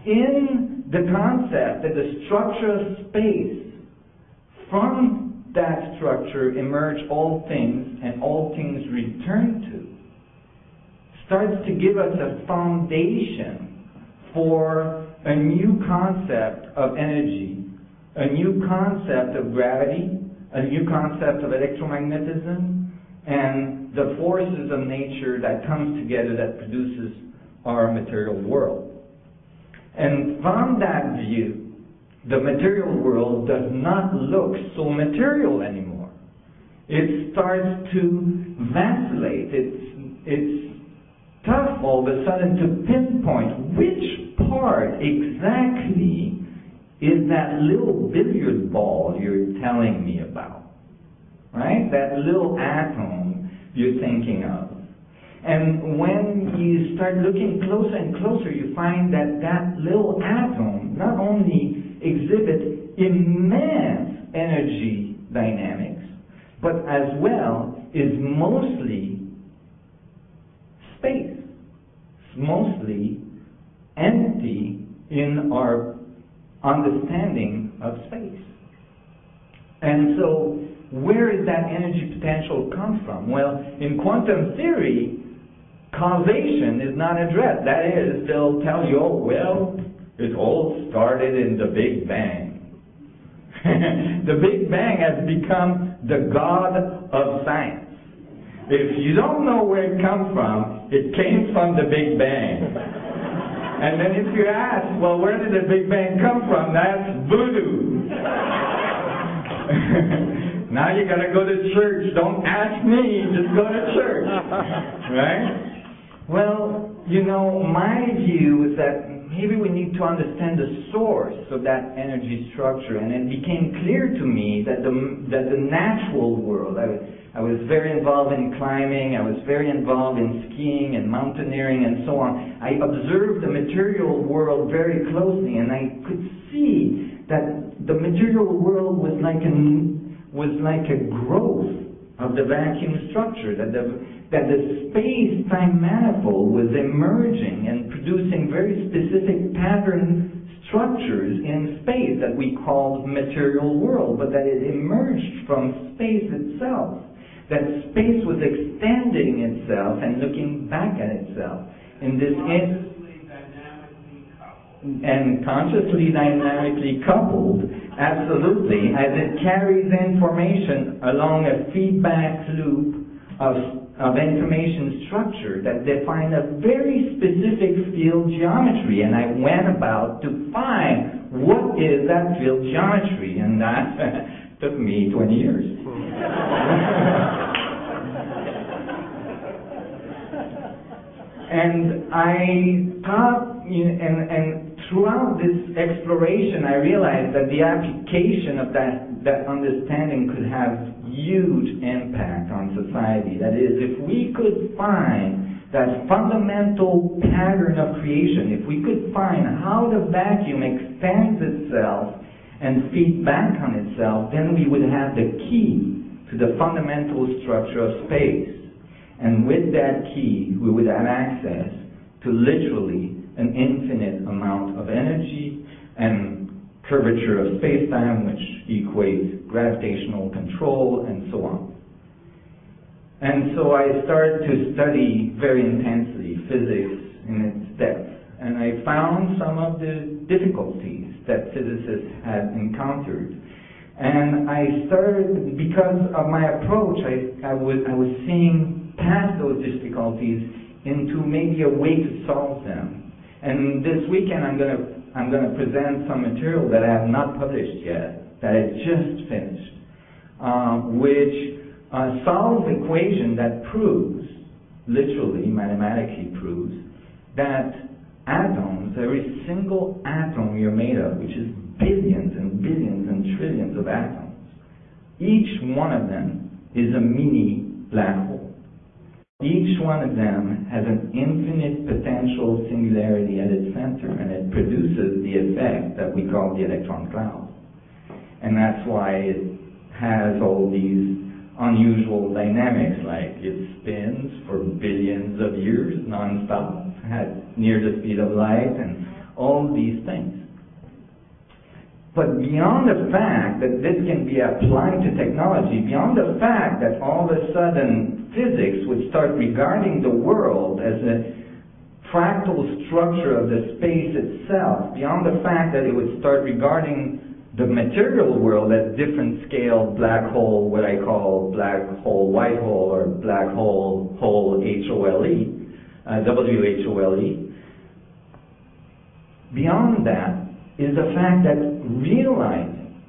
in the concept that the structure of space, from that structure emerge all things and all things return to, starts to give us a foundation for a new concept of energy, a new concept of gravity, a new concept of electromagnetism, and the forces of nature that comes together that produces our material world. And from that view, the material world does not look so material anymore. It starts to vacillate. It's tough all of a sudden to pinpoint which part exactly is that little billiard ball you're telling me about, right? That little atom you're thinking of. And when you start looking closer and closer, you find that that little atom not only exhibits immense energy dynamics, but as well is mostly space. It's mostly empty in our understanding of space. And so, where does that energy potential come from? Well, in quantum theory, causation is not addressed. That is, they'll tell you, oh, well, it all started in the Big Bang. The Big Bang has become the god of science. If you don't know where it comes from, it came from the Big Bang. And then if you ask, well, where did the Big Bang come from? That's voodoo. Now you gotta go to church. Don't ask me, just go to church. Right? Well, you know, my view is that maybe we need to understand the source of that energy structure. And it became clear to me that the natural world, I was very involved in climbing, I was very involved in skiing and mountaineering and so on. I observed the material world very closely, and I could see that the material world was like a growth of the vacuum structure, that the space-time manifold was emerging and producing very specific pattern structures in space that we called material world, but that it emerged from space itself. That space was extending itself and looking back at itself in this consciously dynamically coupled, absolutely, as it carries information along a feedback loop of information structure that define a very specific field geometry. And I went about to find what is that field geometry, and that took me 20 years. And I thought, and throughout this exploration, I realized that the application of that understanding could have huge impact on society. That is, if we could find that fundamental pattern of creation, if we could find how the vacuum extends itself and feeds back on itself, then we would have the key to the fundamental structure of space. And with that key, we would have access to literally an infinite amount of energy and curvature of space-time, which equates gravitational control and so on. And so I started to study very intensely physics in its depth. And I found some of the difficulties that physicists had encountered. And I started, because of my approach, I was seeing past those difficulties into maybe a way to solve them. And this weekend I'm going to present some material that I have not published yet, that I just finished, which solves an equation that proves, literally, mathematically proves, that atoms, every single atom you're made of, which is billions and billions and trillions of atoms, each one of them is a mini black hole. Each one of them has an infinite potential singularity at its center, and it produces the effect that we call the electron cloud. And that's why it has all these unusual dynamics, like it spins for billions of years non-stop at near the speed of light, and all all these things. But beyond the fact that this can be applied to technology, beyond the fact that all of a sudden physics would start regarding the world as a fractal structure of the space itself, beyond the fact that it would start regarding the material world at different scale, black hole, what I call black hole, white hole, or black hole, H-O-L-E, W-H-O-L-E. Beyond that is the fact that realizing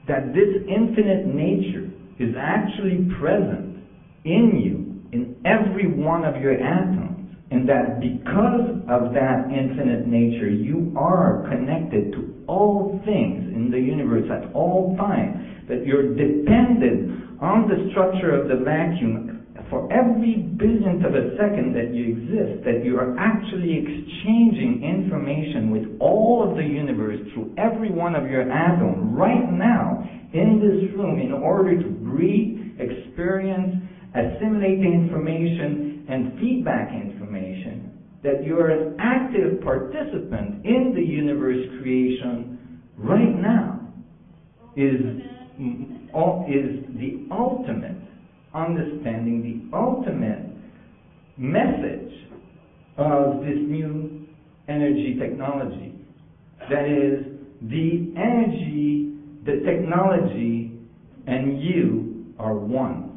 that this infinite nature is actually present in you, in every one of your atoms, and that because of that infinite nature, you are connected to all things in the universe at all times, that you're dependent on the structure of the vacuum for every billionth of a second that you exist, that you are actually exchanging information with all of the universe through every one of your atoms right now in this room in order to breathe, experience, assimilate the information, and feedback information, that you're an active participant in the universe creation right now is the ultimate understanding, the ultimate message of this new energy technology. That is, the energy, the technology, and you are one.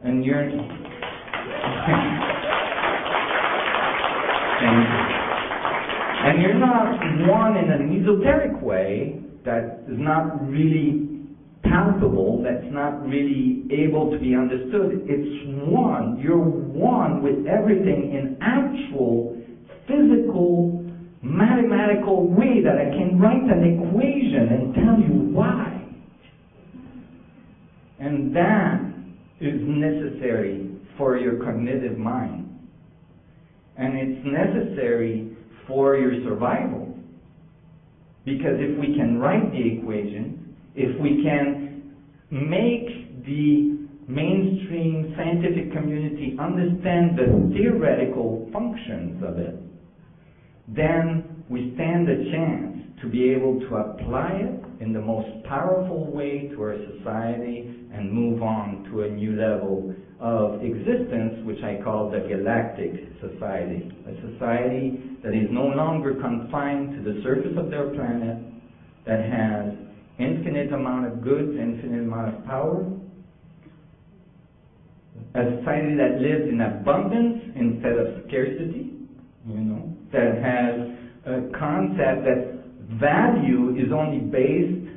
And you're... and you're not one in an esoteric way that is not really palpable, that's not really able to be understood. It's one. You're one with everything in actual, physical, mathematical way that I can write an equation and tell you why. And that is necessary for your cognitive mind. And it's necessary for your survival. Because if we can write the equation, if we can make the mainstream scientific community understand the theoretical functions of it, then we stand a chance to be able to apply it in the most powerful way to our society and move on to a new level of existence, which I call the galactic society. A society that is no longer confined to the surface of their planet, that has infinite amount of goods, infinite amount of power. A society that lives in abundance instead of scarcity, that has a concept that value is only based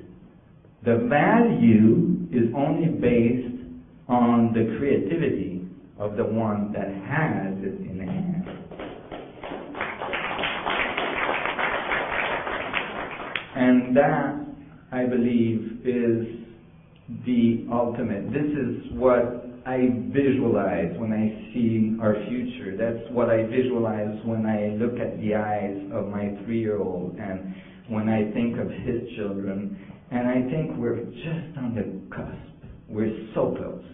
on the creativity of the one that has it in hand. And that, I believe, is the ultimate. This is what I visualize when I see our future. That's what I visualize when I look at the eyes of my 3-year-old and when I think of his children. And I think we're just on the cusp. We're so close.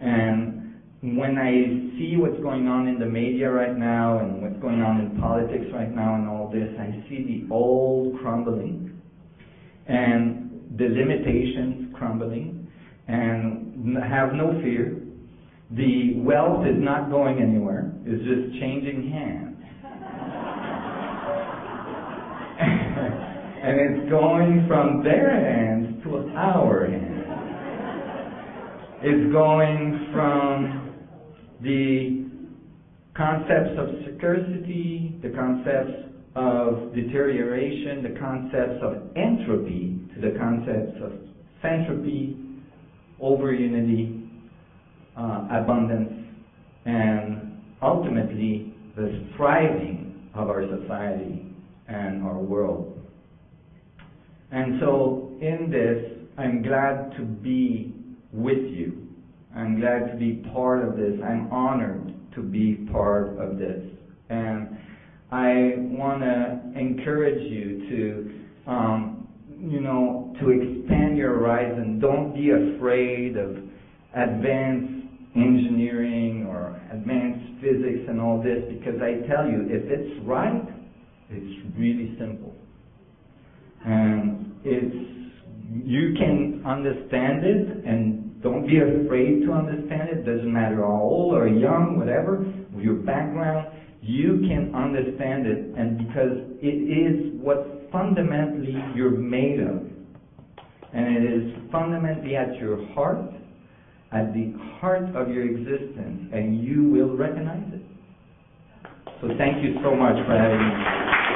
And when I see what's going on in the media right now and what's going on in politics right now and all this, I see the old crumbling and the limitations crumbling, and have no fear. The wealth is not going anywhere. It's just changing hands. And it's going from their hands to our hands. It's going from the concepts of scarcity, the concepts of deterioration, the concepts of entropy, to the concepts of entropy, over unity, abundance, and ultimately the thriving of our society and our world. And so in this, I'm glad to be with you. I'm glad to be part of this. I'm honored to be part of this. And I want to encourage you to to expand your horizon. Don't be afraid of advanced engineering or advanced physics and all this, because I tell you, if it's right, It's really simple. And you can understand it, and don't be afraid to understand it. Doesn't matter how old or young, whatever, your background, you can understand it, and because it is what fundamentally you're made of. And it is fundamentally at your heart, at the heart of your existence, and you will recognize it. So thank you so much for having me.